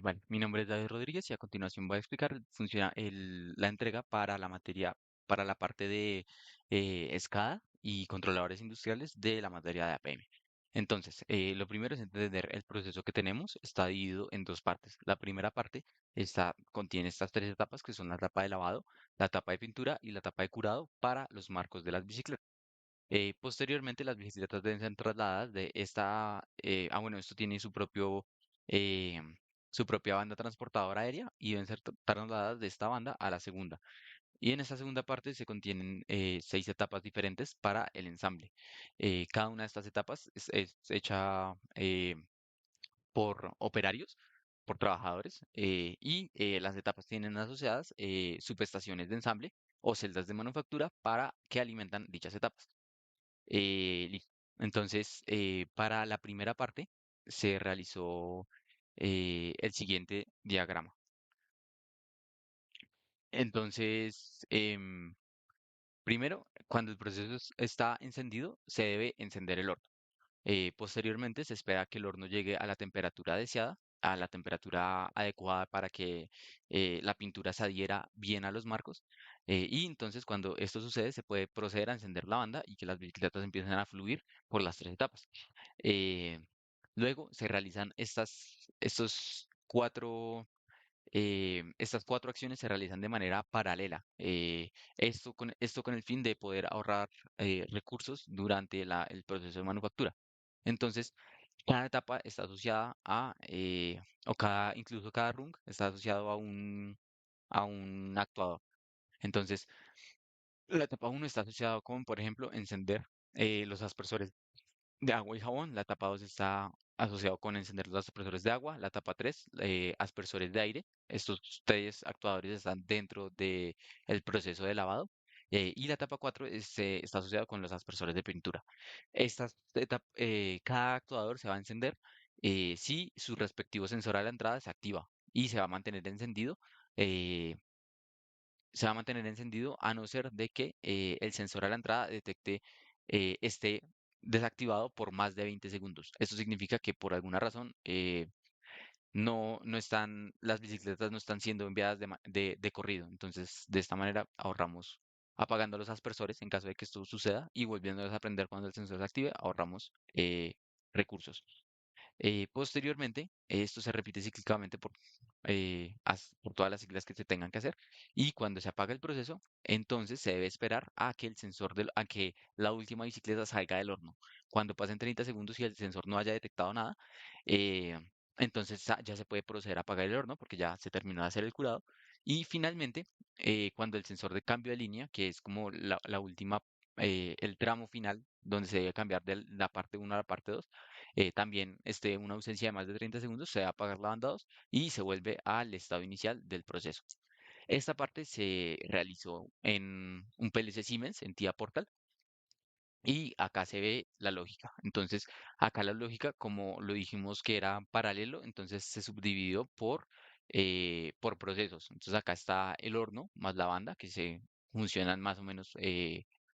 Vale, mi nombre es David Rodríguez y a continuación voy a explicar funciona la entrega para la materia, para la parte de SCADA y controladores industriales de la materia de APM. Entonces, lo primero es entender el proceso que tenemos. Está dividido en dos partes. La primera parte contiene estas tres etapas que son la etapa de lavado, la etapa de pintura y la etapa de curado para los marcos de las bicicletas. Posteriormente, las bicicletas deben ser trasladadas de bueno, esto tiene eh, su propia banda transportadora aérea y deben ser trasladadas de esta banda a la segunda. Y en esta segunda parte se contienen seis etapas diferentes para el ensamble. Cada una de estas etapas es hecha por operarios, por trabajadores, y las etapas tienen asociadas subestaciones de ensamble o celdas de manufactura para que alimentan dichas etapas. Listo. Entonces, para la primera parte se realizó el siguiente diagrama. Entonces, primero, cuando el proceso está encendido, se debe encender el horno. Posteriormente, se espera que el horno llegue a la temperatura deseada, a la temperatura adecuada para que la pintura se adhiera bien a los marcos. Y entonces, cuando esto sucede, se puede proceder a encender la banda y que las bicicletas empiecen a fluir por las tres etapas. Eh, Luego se realizan estas cuatro acciones se realizan de manera paralela. Esto con el fin de poder ahorrar recursos durante el proceso de manufactura. Entonces, cada etapa está asociada incluso cada rung está asociado a un actuador. Entonces, la etapa uno está asociado con, por ejemplo, encender los aspersores de agua y jabón. La etapa 2 está asociado con encender los aspersores de agua. La etapa 3, aspersores de aire. Estos tres actuadores están dentro del proceso de lavado. Y la etapa 4 está asociado con los aspersores de pintura. Cada actuador se va a encender si su respectivo sensor a la entrada se activa y eh, se va a mantener encendido a no ser de que el sensor a la entrada detecte esté desactivado por más de 20 segundos. Esto significa que por alguna razón las bicicletas no están siendo enviadas de corrido. Entonces, de esta manera ahorramos apagando los aspersores en caso de que esto suceda y volviéndolos a prender cuando el sensor se active, ahorramos recursos. Posteriormente, esto se repite cíclicamente por todas las siglas que se tengan que hacer. Y cuando se apaga el proceso, entonces se debe esperar a que la última bicicleta salga del horno. Cuando pasen 30 segundos y el sensor no haya detectado nada, eh, entonces ya se puede proceder a apagar el horno porque ya se terminó de hacer el curado. Y finalmente, cuando el sensor de cambio de línea, que es como el tramo final donde se debe cambiar de la parte uno a la parte 2, también una ausencia de más de 30 segundos, se va a apagar la banda 2 y se vuelve al estado inicial del proceso. Esta parte se realizó en un PLC Siemens, en TIA Portal, y acá se ve la lógica. Entonces, acá la lógica, como lo dijimos que era paralelo, entonces se subdividió por procesos. Entonces, acá está el horno más la banda, que se funcionan más o menos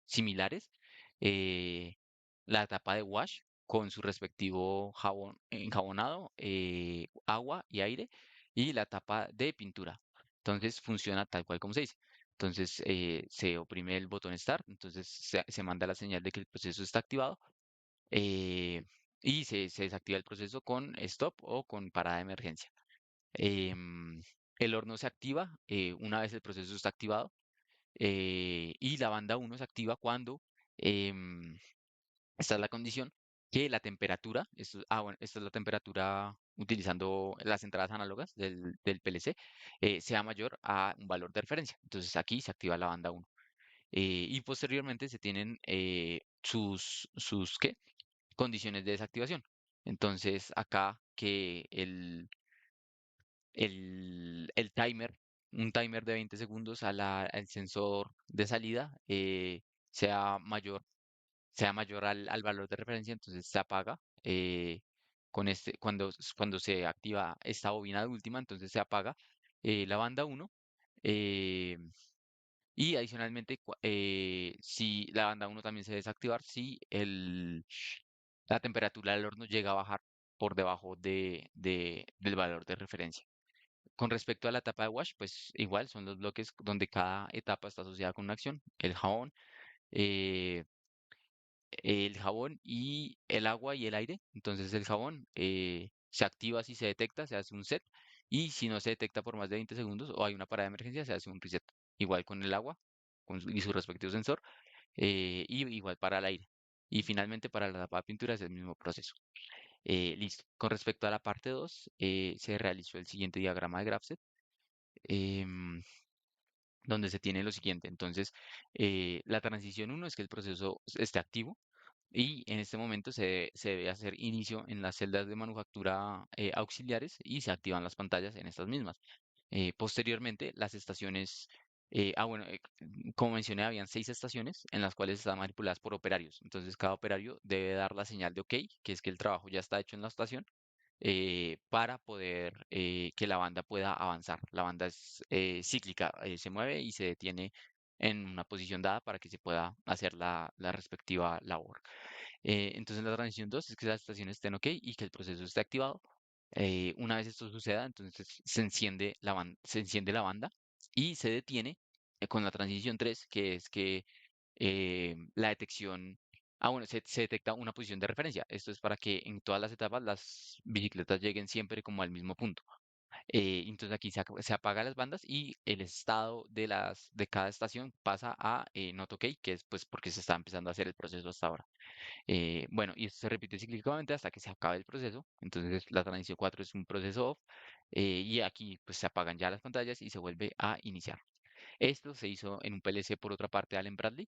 similares. eh, la etapa de wash con su respectivo jabón, enjabonado, agua y aire, y la etapa de pintura. Entonces, funciona tal cual como se dice. Entonces se oprime el botón Start, entonces se manda la señal de que el proceso está activado eh, y se desactiva el proceso con Stop o con parada de emergencia. Em, el horno se activa una vez el proceso está activado y la banda uno se activa cuando em, esta es la condición que la temperatura, bueno, esta es la temperatura utilizando las entradas análogas del PLC, sea mayor a un valor de referencia. Entonces aquí se activa la banda uno. Y posteriormente se tienen ¿qué? Condiciones de desactivación. Entonces acá que el timer, un timer de 20 segundos al sensor de salida sea mayor sea mayor al valor de referencia, entonces se apaga. Cuando se activa esta bobina de última, entonces se apaga la banda uno. eh, y adicionalmente, si la banda uno también se debe desactivar si la temperatura del horno llega a bajar por debajo del valor de referencia. Con respecto a la etapa de wash, pues igual son los bloques donde cada etapa está asociada con una acción. Eh, el jabón y el agua y el aire. Entonces el jabón se activa si se detecta, se hace un set. Y si no se detecta por más de 20 segundos o hay una parada de emergencia, se hace un reset. Igual con el agua y su respectivo sensor. Y igual para el aire. Y finalmente para la tapa de pintura es el mismo proceso. Listo. Con respecto a la parte 2 se realizó el siguiente diagrama de Grafset, em, donde se tiene lo siguiente. Entonces, la transición uno es que el proceso esté activo y en este momento se debe hacer inicio en las celdas de manufactura auxiliares y se activan las pantallas en estas mismas. Posteriormente, las estaciones, bueno, como mencioné, habían 6 estaciones en las cuales estaban manipuladas por operarios. Entonces, cada operario debe dar la señal de OK, que es que el trabajo ya está hecho en la estación, para poder que la banda pueda avanzar. La banda es cíclica, se mueve y se detiene en una posición dada para que se pueda hacer la respectiva labor. Entonces la transición 2 es que las estaciones estén OK y que el proceso esté activado. Una vez esto suceda, entonces se enciende la banda y se detiene con la transición 3, que es que la detección, bueno, se detecta una posición de referencia. Esto es para que en todas las etapas las bicicletas lleguen siempre como al mismo punto. Entonces aquí se apagan las bandas y el estado de cada estación pasa a not OK, que es pues porque se está empezando a hacer el proceso hasta ahora. Bueno, y esto se repite cíclicamente hasta que se acabe el proceso. Entonces la transición 4 es un proceso off, y aquí pues se apagan ya las pantallas y se vuelve a iniciar. Esto se hizo en un PLC por otra parte de Allen Bradley.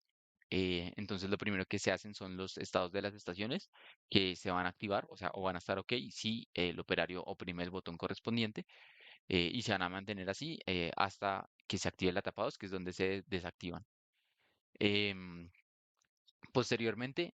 Entonces lo primero que se hacen son los estados de las estaciones que se van a activar, o sea, o van a estar OK si el operario oprime el botón correspondiente, y se van a mantener así hasta que se active la etapa 2, que es donde se desactivan. Em, Posteriormente,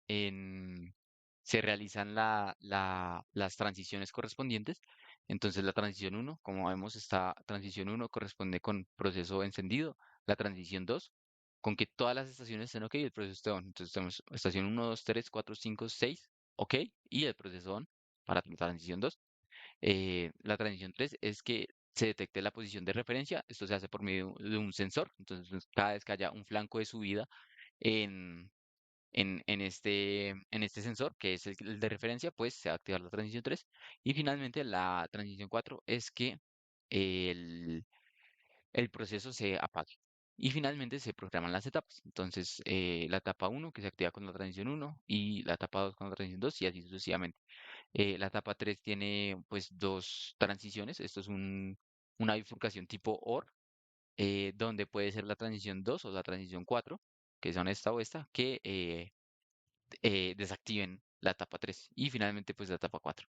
se realizan las transiciones correspondientes. Entonces, la transición uno, como vemos, esta transición uno corresponde con proceso encendido, la transición 2 con que todas las estaciones estén OK y el proceso esté on. Entonces, tenemos estación uno 2 3 4 5 6 OK, y el proceso on para la transición 2. La transición 3 es que se detecte la posición de referencia. Esto se hace por medio de un sensor. Entonces, cada vez que haya un flanco de subida en en este sensor, que es el de referencia, pues se va a activar la transición 3. Y finalmente la transición 4 es que el, el proceso se apague. Y finalmente se programan las etapas. Entonces, la etapa uno que se activa con la transición uno y la etapa 2 con la transición 2 y así sucesivamente. La etapa 3 tiene pues dos transiciones. Esto es una bifurcación tipo OR, donde puede ser la transición 2 o la transición 4, que son esta o esta, que desactiven la etapa 3 y finalmente pues la etapa 4.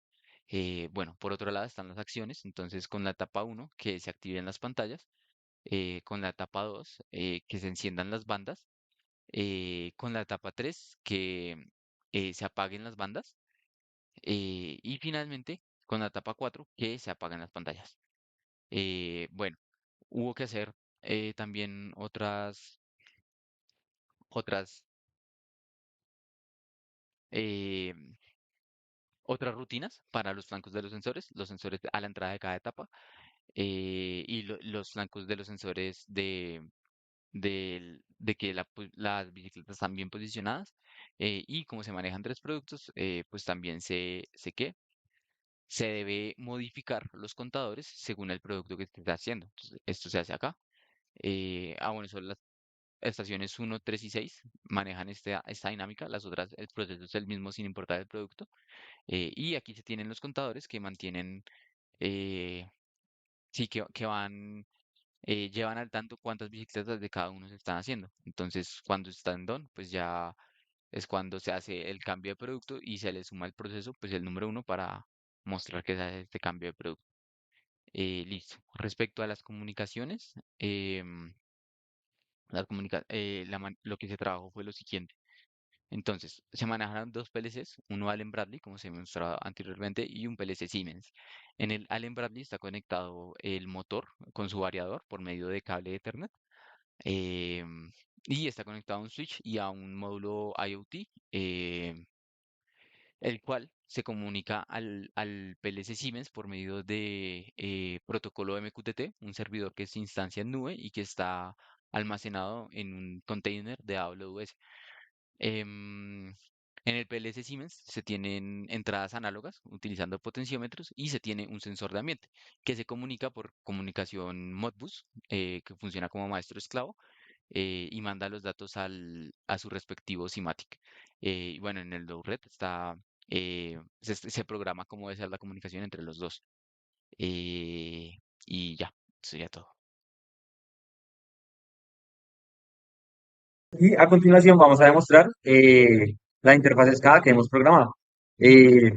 Bueno, por otro lado están las acciones, entonces con la etapa uno que se activen las pantallas, con la etapa 2 que se enciendan las bandas, con la etapa 3 que se apaguen las bandas, y finalmente con la etapa 4 que se apagan las pantallas. Bueno, hubo que hacer también otras, eh, otras rutinas para los flancos de los sensores a la entrada de cada etapa, y los flancos de los sensores de que las bicicletas están bien posicionadas, y como se manejan 3 productos, pues también se debe modificar los contadores según el producto que se está haciendo. Entonces, esto se hace acá. Bueno, son las estaciones uno 3 y 6 manejan esta dinámica, las otras el proceso es el mismo sin importar el producto. Y aquí se tienen los contadores que mantienen, eh, sí, llevan al tanto cuántas bicicletas de cada uno se están haciendo. Entonces, cuando está en don, pues ya es cuando se hace el cambio de producto y se le suma el proceso, pues el número uno para mostrar que se hace este cambio de producto. Listo. Respecto a las comunicaciones, lo que se trabajó fue lo siguiente. Entonces, se manejaron 2 PLCs, uno Allen Bradley, como se mostraba anteriormente, y un PLC Siemens. En el Allen Bradley está conectado el motor con su variador por medio de cable Ethernet, em, y está conectado a un switch y a un módulo IoT, el cual se comunica al PLC Siemens por medio de protocolo MQTT, un servidor que es instancia en nube y que está almacenado en un container de AWS. Em, en el PLC Siemens se tienen entradas análogas utilizando potenciómetros y se tiene un sensor de ambiente que se comunica por comunicación Modbus, que funciona como maestro esclavo, y manda los datos a su respectivo SIMATIC. Y bueno, en el Low-Red se programa cómo debe ser la comunicación entre los dos. Eh, y ya, eso sería todo. Y a continuación vamos a demostrar la interfaz SCADA que hemos programado y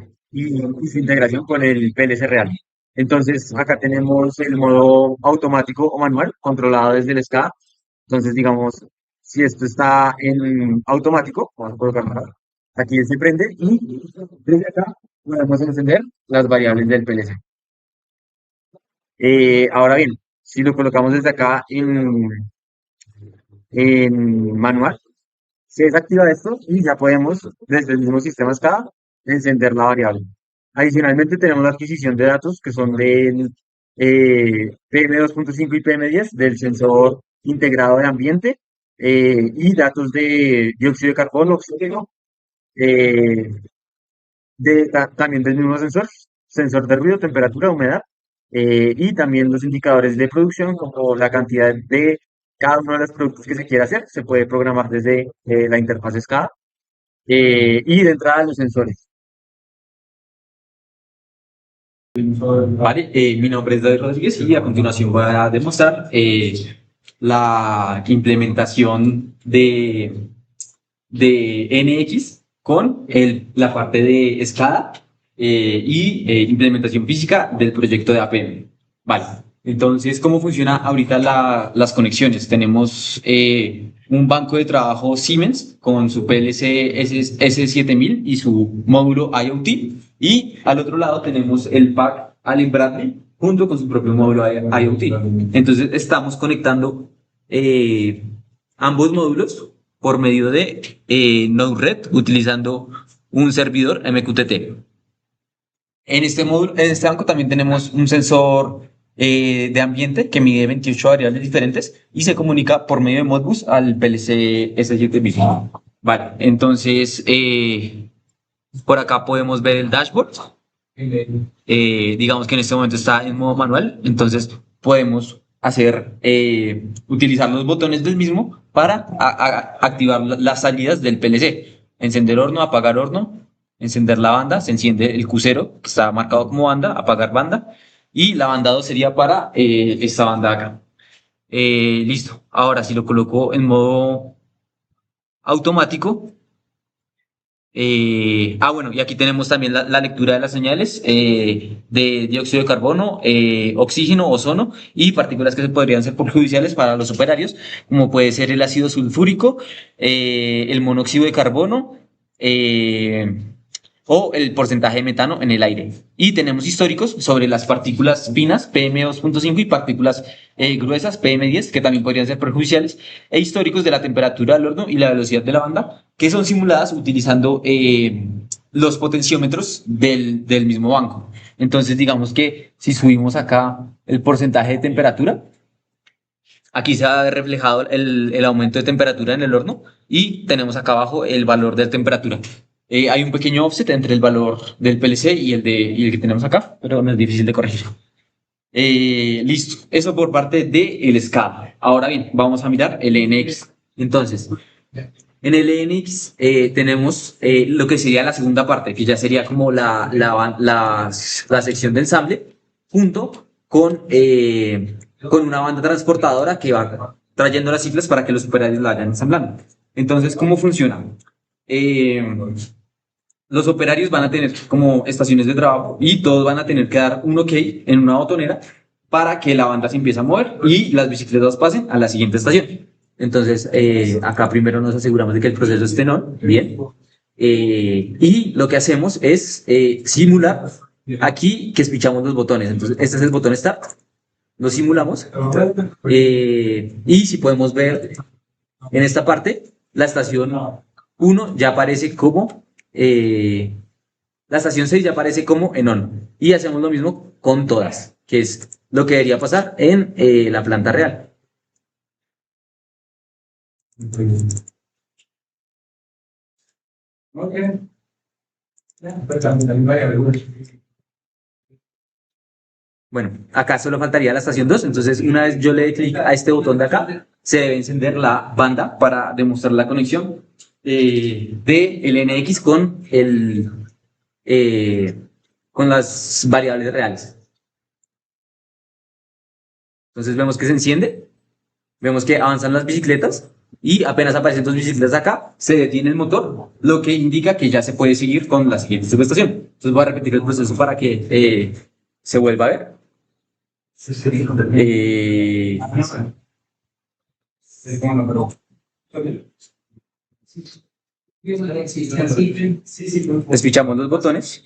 su integración con el PLC real. Entonces, acá tenemos el modo automático o manual controlado desde el SCADA. Entonces, digamos, si esto está en automático, vamos a colocarlo acá. Aquí se prende y desde acá podemos encender las variables del PLC. Ahora bien, si lo colocamos desde acá en manual, se desactiva esto y ya podemos, desde el mismo sistema SCADA, encender la variable. Adicionalmente, tenemos la adquisición de datos que son del PM2.5 y PM10 del sensor integrado de ambiente y datos de dióxido de carbono, oxígeno, eh, también del mismo sensor, sensor de ruido, temperatura, humedad, y también los indicadores de producción, como la cantidad de cada uno de los productos que se quiera hacer, se puede programar desde la interfaz SCADA, y de entrada los sensores. Vale, mi nombre es David Rodríguez y a continuación voy a demostrar la implementación de NX con la parte de SCADA implementación física del proyecto de APM. Vale, entonces, ¿cómo funciona ahorita las conexiones? Tenemos un banco de trabajo Siemens con su PLC S7000 y su módulo IoT. Y al otro lado tenemos el pack Allen Bradley junto con su propio módulo IoT. Entonces, estamos conectando ambos módulos por medio de Node-RED utilizando un servidor MQTT. En este módulo, en este banco también tenemos un sensor de ambiente que mide 28 variables diferentes y se comunica por medio de Modbus al PLC S7000. Vale, entonces por acá podemos ver el dashboard. Digamos que en este momento está en modo manual, entonces podemos utilizar los botones del mismo para activar las salidas del PLC. Encender horno, apagar horno, encender la banda, se enciende el Q0 que está marcado como banda, apagar banda, y la banda 2 sería para esta banda acá. Listo. Ahora si lo coloco en modo automático, bueno, y aquí tenemos también la lectura de las señales de dióxido de carbono, oxígeno, ozono y partículas que se podrían ser perjudiciales para los operarios, como puede ser el ácido sulfúrico, el monóxido de carbono o el porcentaje de metano en el aire. Y tenemos históricos sobre las partículas finas, PM2.5, y partículas gruesas, PM10, que también podrían ser perjudiciales, e históricos de la temperatura del horno y la velocidad de la banda, que son simuladas utilizando los potenciómetros del mismo banco. Entonces, digamos que si subimos acá el porcentaje de temperatura, aquí se ha reflejado el aumento de temperatura en el horno y tenemos acá abajo el valor de temperatura. Hay un pequeño offset entre el valor del PLC y el que tenemos acá, pero no es difícil de corregir. Listo, eso por parte del SCADA. Ahora bien, vamos a mirar el NX. Entonces, en el NX tenemos lo que sería la segunda parte, que ya sería como la sección de ensamble, junto con una banda transportadora que va trayendo las ciclas para que los operarios la vayan ensamblando. Entonces, ¿cómo funciona? Los operarios van a tener como estaciones de trabajo y todos van a tener que dar un OK en una botonera para que la banda se empiece a mover y las bicicletas pasen a la siguiente estación. Entonces, acá primero nos aseguramos de que el proceso esté on, bien. Y lo que hacemos es simular aquí que espichamos los botones. Entonces, este es el botón Start, lo simulamos. Y si podemos ver en esta parte, la estación 1 ya aparece como la estación 6 ya aparece como en on. Y hacemos lo mismo con todas, que es lo que debería pasar en la planta real. Bueno, acá solo faltaría la estación 2. Entonces, una vez yo le dé clic a este botón de acá, se debe encender la banda para demostrar la conexión de el NX eh, con las variables reales. Entonces vemos que se enciende, vemos que avanzan las bicicletas y apenas aparecen dos bicicletas acá, se detiene el motor, lo que indica que ya se puede seguir con la siguiente subestación. Entonces voy a repetir el proceso para que se vuelva a ver. Eh, Despichamos los botones.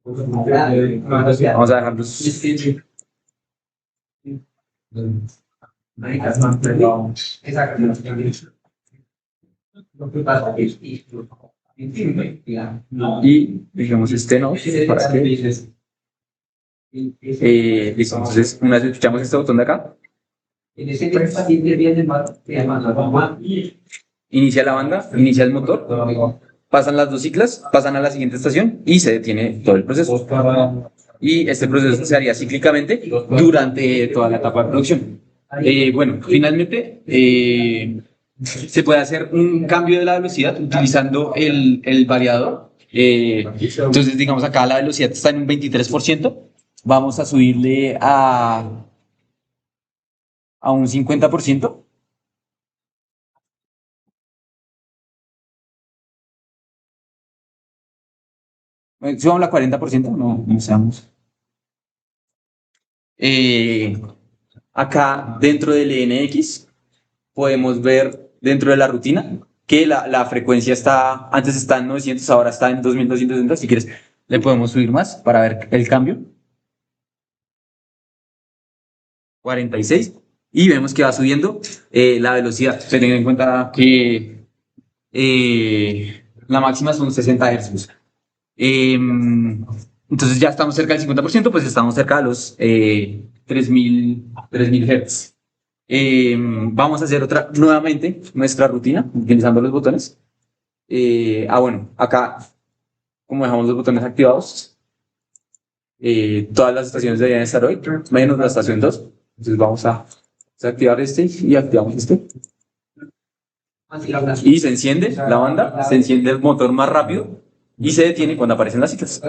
Vamos a dejarlos. Y dejemos este no para que listo. Entonces, una vez escuchamos este botón de acá, inicia la banda, inicia el motor, pasan las dos ciclas, pasan a la siguiente estación y se detiene todo el proceso. Y este proceso se haría cíclicamente durante toda la etapa de producción. Bueno, finalmente se puede hacer un cambio de la velocidad utilizando el variador. Entonces, digamos, acá la velocidad está en un 23%. Vamos a subirle a un 50%. Subamos a 40%, no seamos. Acá dentro del NX podemos ver dentro de la rutina que la frecuencia está, antes está en 900, ahora está en 2260. Si quieres, le podemos subir más para ver el cambio. 46. Y vemos que va subiendo la velocidad. Tengan en cuenta que la máxima son 60 Hz. Entonces ya estamos cerca del 50%, pues estamos cerca de los 3000 Hz. Vamos a hacer nuevamente nuestra rutina utilizando los botones. Bueno, acá, como dejamos los botones activados, todas las estaciones deberían estar hoy, menos la estación 2. Entonces vamos a desactivar este y activamos este. Y se enciende la banda, se enciende el motor más rápido y se detiene cuando aparecen las ciclas.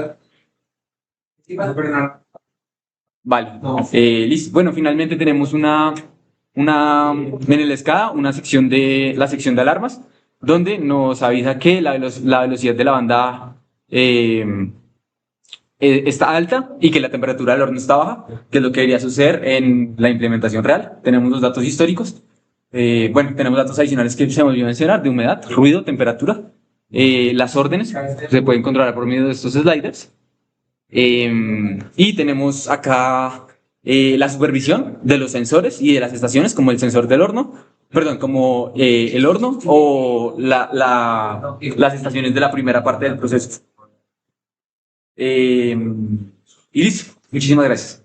Vale, listo. Bueno, finalmente tenemos en el SCADA una sección la sección de alarmas, donde nos avisa que la velocidad de la banda está alta y que la temperatura del horno está baja, que es lo que debería suceder en la implementación real. Tenemos los datos históricos. Bueno, tenemos datos adicionales que se me olvidó mencionar, de humedad, ruido, temperatura. Las órdenes se pueden controlar por medio de estos sliders. Y tenemos acá la supervisión de los sensores y de las estaciones, como el sensor del horno, perdón, como el horno o las estaciones de la primera parte del proceso. Y listo, muchísimas gracias.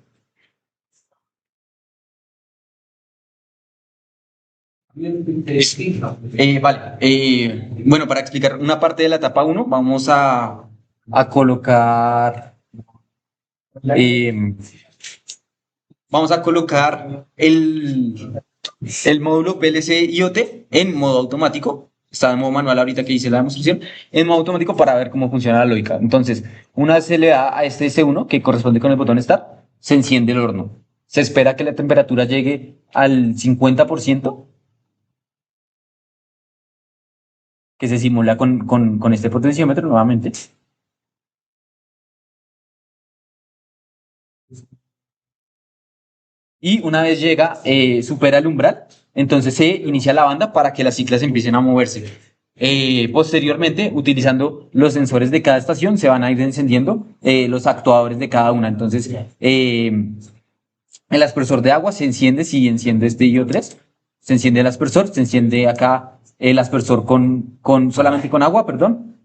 Vale, bueno, para explicar una parte de la etapa 1, vamos a colocar el módulo PLC IoT en modo automático. Está en modo manual ahorita que hice la demostración, en modo automático para ver cómo funciona la lógica. Entonces, una vez se le da a este S1, que corresponde con el botón Start, se enciende el horno. Se espera que la temperatura llegue al 50%, que se simula con este potenciómetro nuevamente. Y una vez llega, supera el umbral, entonces se inicia la banda para que las ciclas empiecen a moverse. Posteriormente, utilizando los sensores de cada estación, se van a ir encendiendo los actuadores de cada una. Entonces, el aspersor de agua se enciende si enciende este IO3. Se enciende el aspersor, se enciende acá el aspersor solamente con agua, perdón.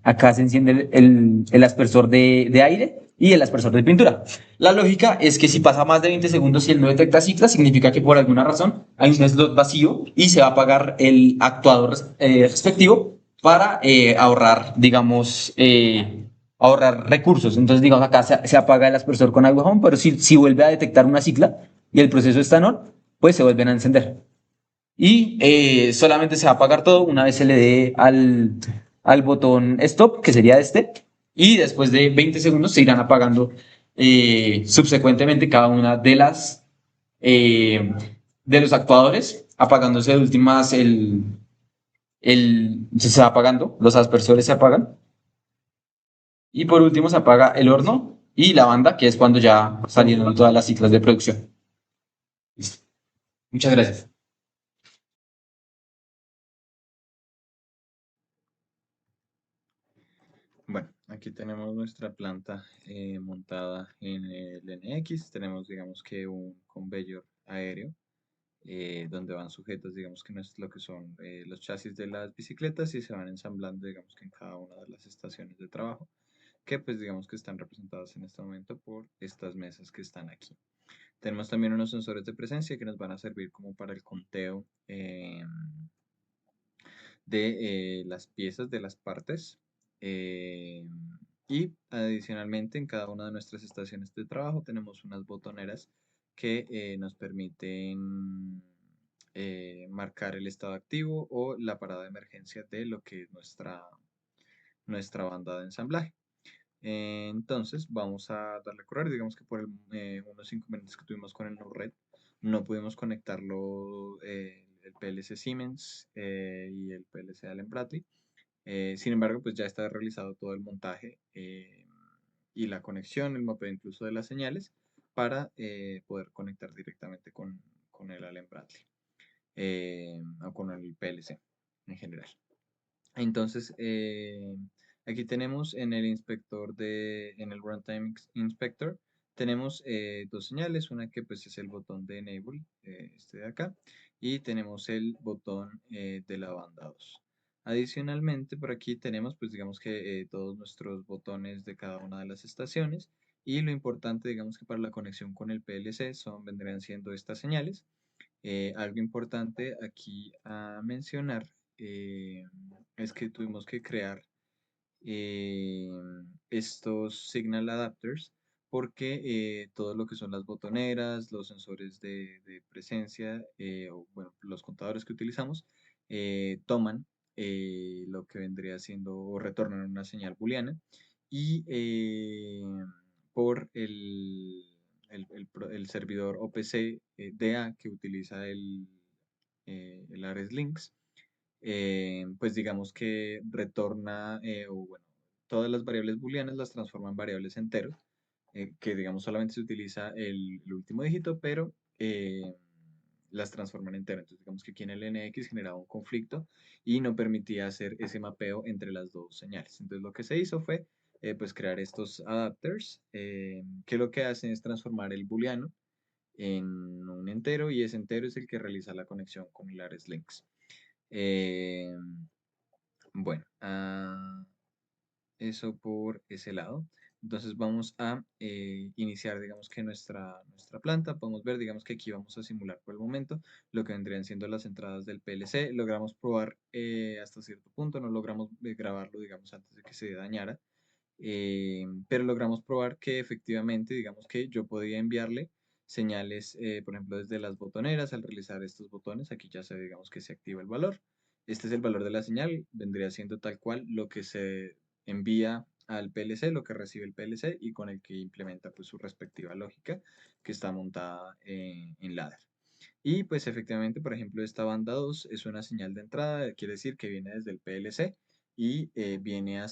acá se enciende el aspersor de aire y el aspersor de pintura. La lógica es que si pasa más de 20 segundos y él no detecta cicla, significa que por alguna razón hay un slot vacío y se va a apagar el actuador respectivo para ahorrar, digamos, ahorrar recursos. Entonces, digamos, acá se apaga el aspersor con agua jabón, pero si vuelve a detectar una cicla y el proceso está en on, pues se vuelven a encender. Y solamente se va a apagar todo una vez se le dé al botón stop, que sería este, y después de 20 segundos se irán apagando subsecuentemente cada una eh, de los actuadores, apagándose de últimas se va apagando, los aspersores se apagan, y por último se apaga el horno y la banda, que es cuando ya salieron todas las ciclas de producción. Listo. Muchas gracias. Bueno, aquí tenemos nuestra planta montada en el NX. Tenemos, digamos que un conveyor aéreo donde van sujetos, digamos que no es lo que son los chasis de las bicicletas y se van ensamblando, digamos que en cada una de las estaciones de trabajo, que pues digamos que están representadas en este momento por estas mesas que están aquí. Tenemos también unos sensores de presencia que nos van a servir como para el conteo de las piezas, de las partes. eh, y adicionalmente en cada una de nuestras estaciones de trabajo tenemos unas botoneras que nos permiten marcar el estado activo o la parada de emergencia de lo que es nuestra banda de ensamblaje. Entonces vamos a darle a correr, digamos que por unos inconvenientes que tuvimos con el Node-RED, no pudimos conectarlo el PLC Siemens y el PLC Allen Bradley. Sin embargo, pues ya está realizado todo el montaje y la conexión, el mapeo incluso de las señales para poder conectar directamente con el Allen Bradley o con el PLC en general. Entonces, aquí tenemos en el en el Runtime Inspector, tenemos dos señales, una que pues es el botón de Enable, este de acá, y tenemos el botón de la banda 2. Adicionalmente, por aquí tenemos pues digamos que todos nuestros botones de cada una de las estaciones, y lo importante digamos que para la conexión con el PLC vendrían siendo estas señales. Algo importante aquí a mencionar eh, es que tuvimos que crear eh, estos signal adapters porque todo lo que son las botoneras, los sensores de presencia o bueno, los contadores que utilizamos toman lo que vendría siendo o retornan una señal booleana y por el servidor OPC DA que utiliza el Ares Links, pues digamos que retorna, o bueno, todas las variables booleanas las transforma en variables enteros, que digamos solamente se utiliza el último dígito, pero las transforma en entero. Entonces digamos que aquí en el NX generaba un conflicto y no permitía hacer ese mapeo entre las dos señales. Entonces lo que se hizo fue pues crear estos adapters que lo que hacen es transformar el booleano en un entero y ese entero es el que realiza la conexión con el Ares Links. Eh, bueno, eso por ese lado. Entonces vamos a iniciar, digamos que nuestra planta. Podemos ver, digamos que aquí vamos a simular por el momento lo que vendrían siendo las entradas del PLC. Logramos probar hasta cierto punto, no logramos grabarlo, digamos, antes de que se dañara. Pero logramos probar que efectivamente, digamos que yo podía enviarle señales, por ejemplo, desde las botoneras al realizar estos botones. Aquí ya se, digamos que se activa el valor. Este es el valor de la señal, vendría siendo tal cual lo que se envía al PLC, lo que recibe el PLC y con el que implementa pues su respectiva lógica que está montada en ladder. Y pues efectivamente, por ejemplo, esta banda 2 es una señal de entrada, quiere decir que viene desde el PLC y viene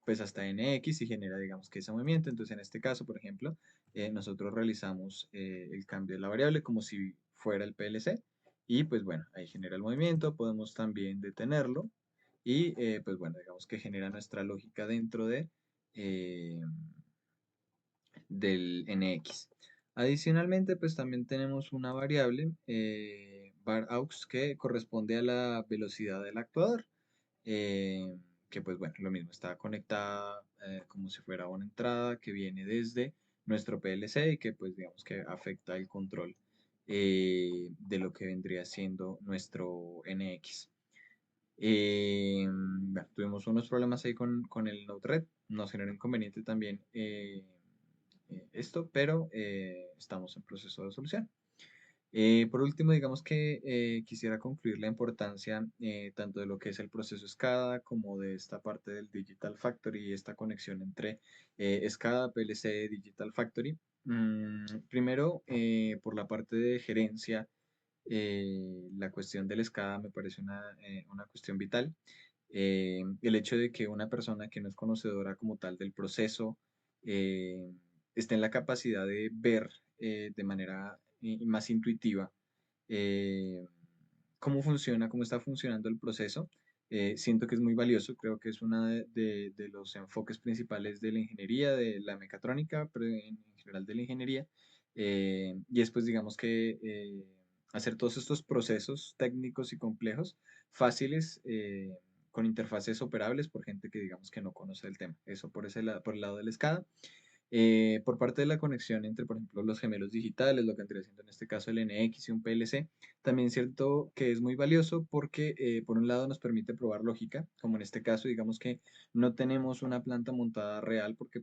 pues hasta NX y genera, digamos, que ese movimiento. Entonces, en este caso, por ejemplo, nosotros realizamos el cambio de la variable como si fuera el PLC y pues bueno, ahí genera el movimiento, podemos también detenerlo y pues bueno, digamos que genera nuestra lógica dentro eh, del NX. Adicionalmente, pues también tenemos una variable var aux que corresponde a la velocidad del actuador. eh, que pues bueno, lo mismo, está conectada como si fuera una entrada que viene desde nuestro PLC y que pues digamos que afecta el control de lo que vendría siendo nuestro NX. Bueno, tuvimos unos problemas ahí con el Node-RED, nos generó inconveniente también esto, pero estamos en proceso de solución. Por último, digamos que quisiera concluir la importancia tanto de lo que es el proceso SCADA como de esta parte del Digital Factory y esta conexión entre SCADA, PLC, Digital Factory. Primero, por la parte de gerencia, la cuestión del SCADA me parece una cuestión vital. El hecho de que una persona que no es conocedora como tal del proceso eh, esté en la capacidad de ver de manera más intuitiva eh, cómo funciona, cómo está funcionando el proceso. Siento que es muy valioso, creo que es uno de los enfoques principales de la ingeniería, de la mecatrónica, pero en general de la ingeniería. Y después digamos que hacer todos estos procesos técnicos y complejos fáciles con interfaces operables por gente que digamos que no conoce el tema. Eso por ese lado, por el lado del SCADA. Por parte de la conexión entre, por ejemplo, los gemelos digitales, lo que vendría siendo en este caso el NX y un PLC, también cierto que es muy valioso porque, por un lado, nos permite probar lógica, como en este caso, digamos que no tenemos una planta montada real porque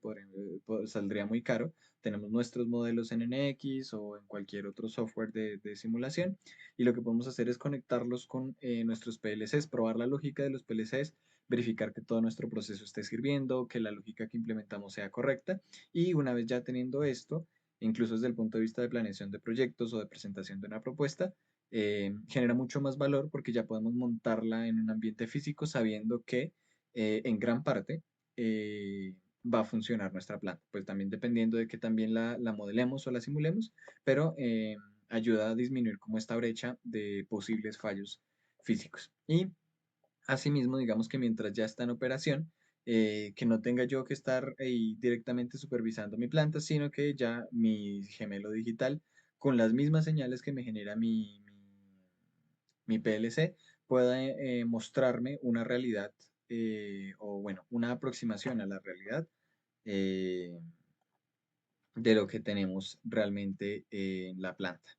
saldría muy caro. Tenemos nuestros modelos en NX o en cualquier otro software de simulación y lo que podemos hacer es conectarlos con nuestros PLCs, probar la lógica de los PLCs, verificar que todo nuestro proceso esté sirviendo, que la lógica que implementamos sea correcta y una vez ya teniendo esto, incluso desde el punto de vista de planeación de proyectos o de presentación de una propuesta, genera mucho más valor porque ya podemos montarla en un ambiente físico sabiendo que en gran parte eh, va a funcionar nuestra planta. Pues también dependiendo de que también la modelemos o la simulemos, pero ayuda a disminuir como esta brecha de posibles fallos físicos. Y asimismo, digamos que mientras ya está en operación, que no tenga yo que estar ahí directamente supervisando mi planta, sino que ya mi gemelo digital, con las mismas señales que me genera mi PLC, pueda mostrarme una realidad o bueno, una aproximación a la realidad eh, de lo que tenemos realmente en la planta.